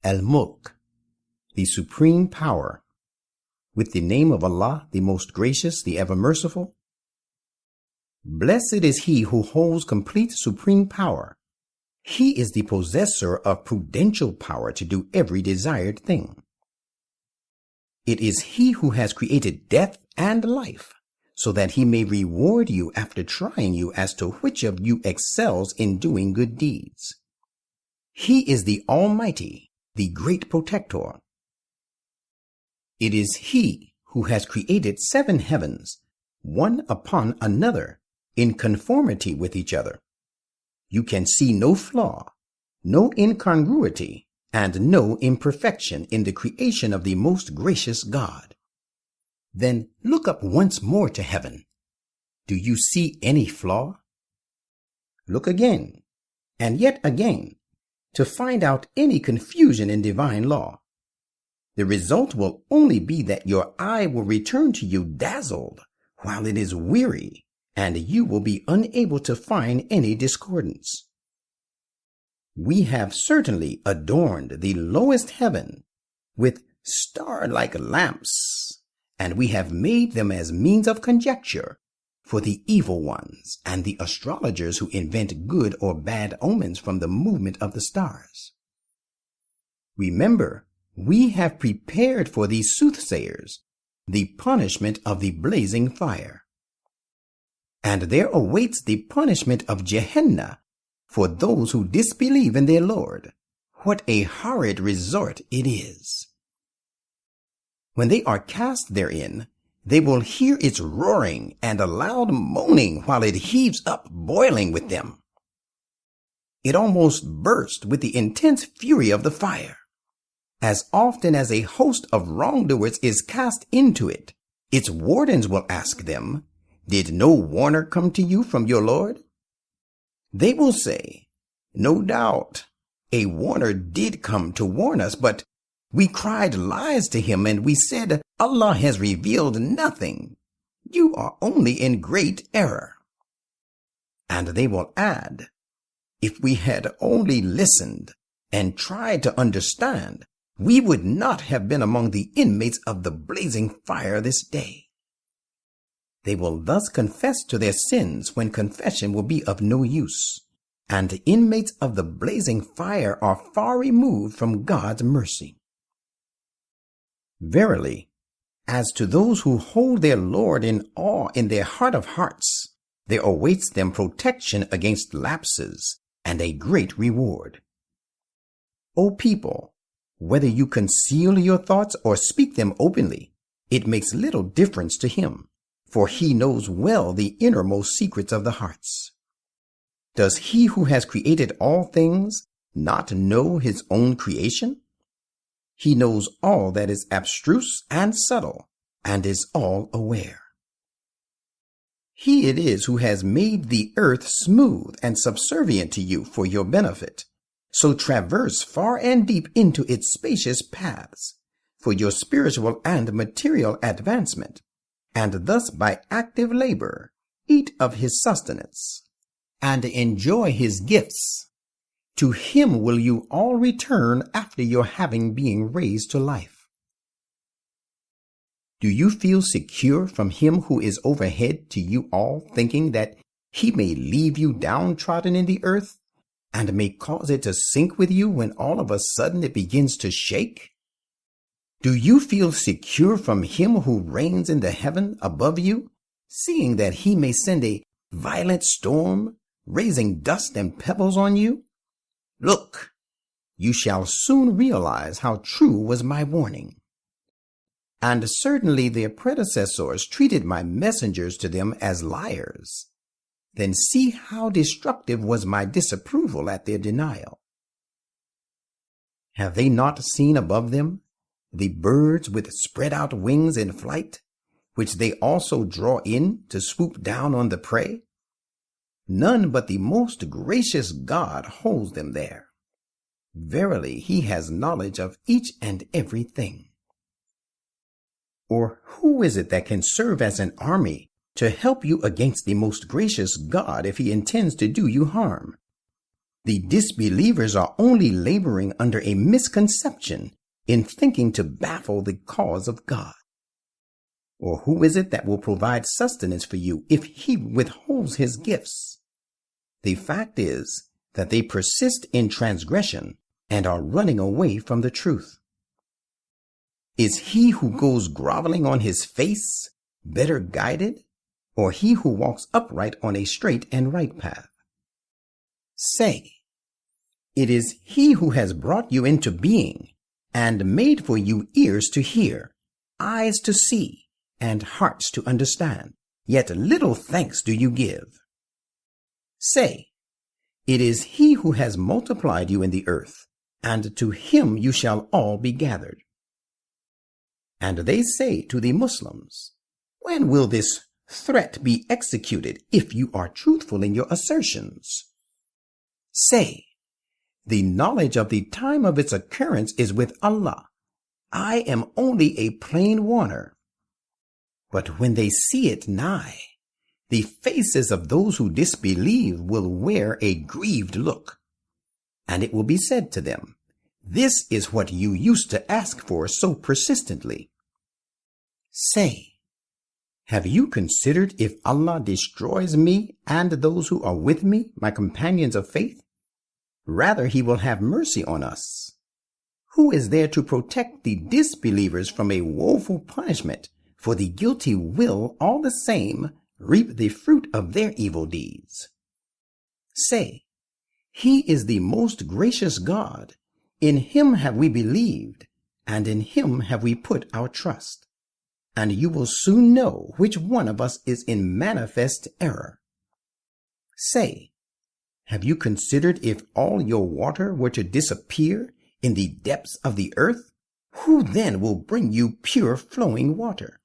Al-Mulk, the supreme power, with the name of Allah, the most gracious, the ever merciful. Blessed is he who holds complete supreme power. He is the possessor of prudential power to do every desired thing. It is he who has created death and life, so that he may reward you after trying you as to which of you excels in doing good deeds. He is the Almighty, the great protector. It is he who has created 7 heavens, one upon another, in conformity with each other. You can see no flaw, no incongruity, and no imperfection in the creation of the most gracious God. Then look up once more to heaven. Do you see any flaw? Look again, and yet again, to find out any confusion in divine law. The result will only be that your eye will return to you dazzled while it is weary, and you will be unable to find any discordance. We have certainly adorned the lowest heaven with star-like lamps, and we have made them as means of conjecture for the evil ones and the astrologers who invent good or bad omens from the movement of the stars. Remember, we have prepared for these soothsayers the punishment of the blazing fire. And there awaits the punishment of Gehenna for those who disbelieve in their Lord. What a horrid resort it is! When they are cast therein, they will hear its roaring and a loud moaning while it heaves up, boiling with them. It almost bursts with the intense fury of the fire. As often as a host of wrongdoers is cast into it, its wardens will ask them, "Did no warner come to you from your Lord?" They will say, "No doubt, a warner did come to warn us, but we cried lies to him and we said, 'Allah has revealed nothing. You are only in great error.'" And they will add, "If we had only listened and tried to understand, we would not have been among the inmates of the blazing fire this day." They will thus confess to their sins when confession will be of no use, and the inmates of the blazing fire are far removed from God's mercy. Verily, as to those who hold their Lord in awe in their heart of hearts, there awaits them protection against lapses and a great reward. O people, whether you conceal your thoughts or speak them openly, it makes little difference to him, for he knows well the innermost secrets of the hearts. Does he who has created all things not know his own creation? He knows all that is abstruse and subtle, and is all aware. He it is who has made the earth smooth and subservient to you for your benefit. So traverse far and deep into its spacious paths for your spiritual and material advancement, and thus by active labor eat of his sustenance and enjoy his gifts. To him will you all return after your having been raised to life. Do you feel secure from him who is overhead to you all, thinking that he may leave you downtrodden in the earth and may cause it to sink with you when all of a sudden it begins to shake? Do you feel secure from him who reigns in the heaven above you, seeing that he may send a violent storm, raising dust and pebbles on you? Look, you shall soon realize how true was my warning. And certainly their predecessors treated my messengers to them as liars. Then see how destructive was my disapproval at their denial. Have they not seen above them the birds with spread out wings in flight, which they also draw in to swoop down on the prey? None but the most gracious God holds them there. Verily, he has knowledge of each and every thing. Or who is it that can serve as an army to help you against the most gracious God if he intends to do you harm? The disbelievers are only laboring under a misconception in thinking to baffle the cause of God. Or who is it that will provide sustenance for you if he withholds his gifts? The fact is that they persist in transgression and are running away from the truth. Is he who goes groveling on his face better guided, or he who walks upright on a straight and right path? Say, it is he who has brought you into being and made for you ears to hear, eyes to see, and hearts to understand, yet little thanks do you give. Say, it is he who has multiplied you in the earth, and to him you shall all be gathered. And they say to the Muslims, when will this threat be executed if you are truthful in your assertions? Say, the knowledge of the time of its occurrence is with Allah. I am only a plain warner. But when they see it nigh, the faces of those who disbelieve will wear a grieved look. And it will be said to them, this is what you used to ask for so persistently. Say, have you considered if Allah destroys me and those who are with me, my companions of faith? Rather, he will have mercy on us. Who is there to protect the disbelievers from a woeful punishment? For the guilty will, all the same, reap the fruit of their evil deeds. Say, he is the most gracious God. In him have we believed, and in him have we put our trust. And you will soon know which one of us is in manifest error. Say, have you considered if all your water were to disappear in the depths of the earth? Who then will bring you pure flowing water?